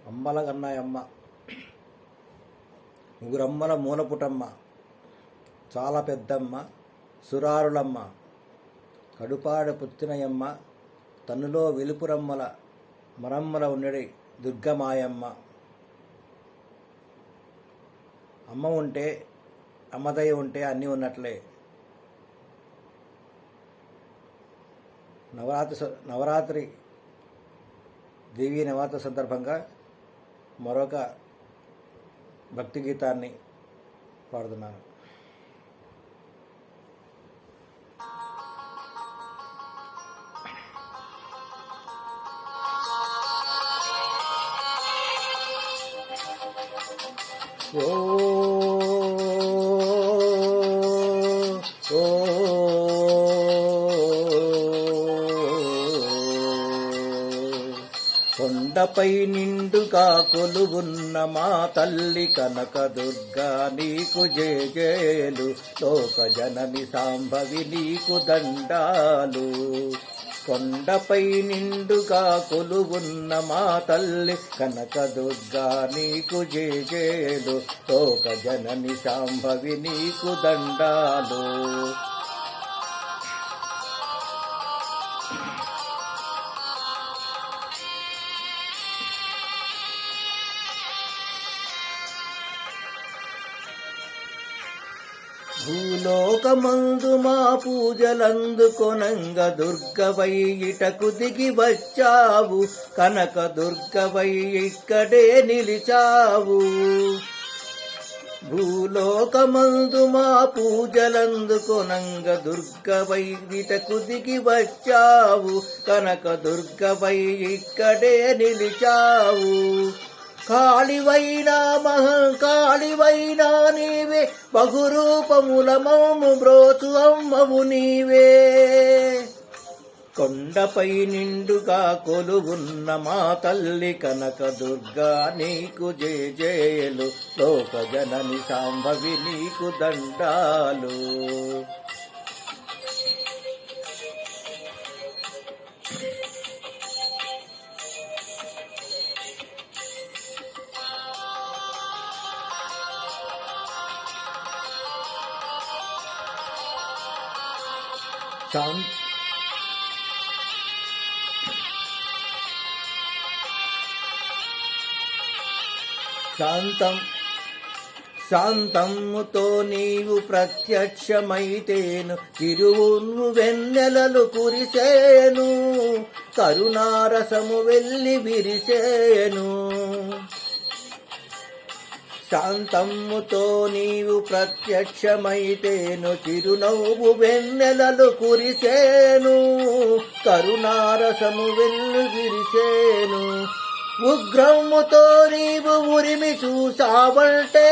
అమ్మల గన్నాయమ్మ, ముగురమ్మల మూలపుటమ్మ, చాలా పెద్దమ్మ, సురారులమ్మ, కడుపాడ పుత్తినయమ్మ, తన్నులో వెలుపురమ్మల మరమ్మల ఉండడి దుర్గమాయమ్మ. అమ్మ ఉంటే, అమ్మదయ్య ఉంటే అన్నీ ఉన్నట్లే. నవరాత్రి దేవీ నవరాత్రి సందర్భంగా మరొక భక్తి గీతాన్ని పాడుతున్నాను. ఓ ఓ కొండపై నిండుగా కొలువున్న మా తల్లి కనకదుర్గా నీకు జేజేలు, లోక జనని సాంభవి నీకు దండాలు. కొండపై నిండుగా కొలువున్న మా తల్లి కనకదుర్గా నీకు జేజేలు, లోక జనని సాంభవి నీకు దండాలు. భూలోకమందు మా పూజలందుకొనంగ దుర్గవై ఇటకు దిగి వచ్చావు, కనక దుర్గవై ఇక్కడే నిలిచావు. భూలోకమందు మా పూజలందుకొనంగ దుర్గవై ఇటకు దిగి వచ్చావు, కనక దుర్గవై ఇక్కడే నిలిచావు. కాళివైనా మహంకాళివైనా నీవే, బహురూపముల మమ్ము బ్రోచు అమ్మవు నీవే. కొండపై నిండుగా కొలువున్న మా తల్లి కనకదుర్గా నీకు జేజేలు, లోక జనని సాంభవి నీకు దండాలు. శాంతముతో నీవు ప్రత్యక్షమైతేను, తిరువును వెన్నెలలు కురిసేను, కరుణారసము వెళ్ళి విరిసేను. శాంతముతో నీవు ప్రత్యక్షమైతేను, చిరునవ్వు వెన్నెలలు కురిసేను, కరుణారసము వెళ్ళి విరిసేను. ఉగ్రముతో నీవు ఉరిమి చూసావంటే,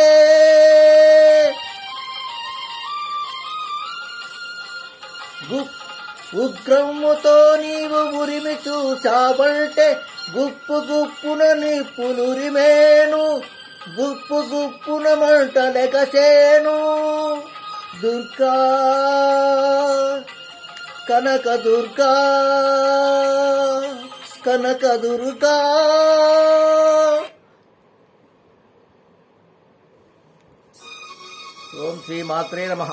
ఉగ్రముతో నీవు ఉరిమి చూసావంటే, గుప్పు గుప్పున నిప్పులురిమేను, గుప్పు గుప్పున మంటలెగసేను. దుర్గా కనకదుర్గా కనకదుర్గా. ఓం శ్రీ మాత్రే నమః.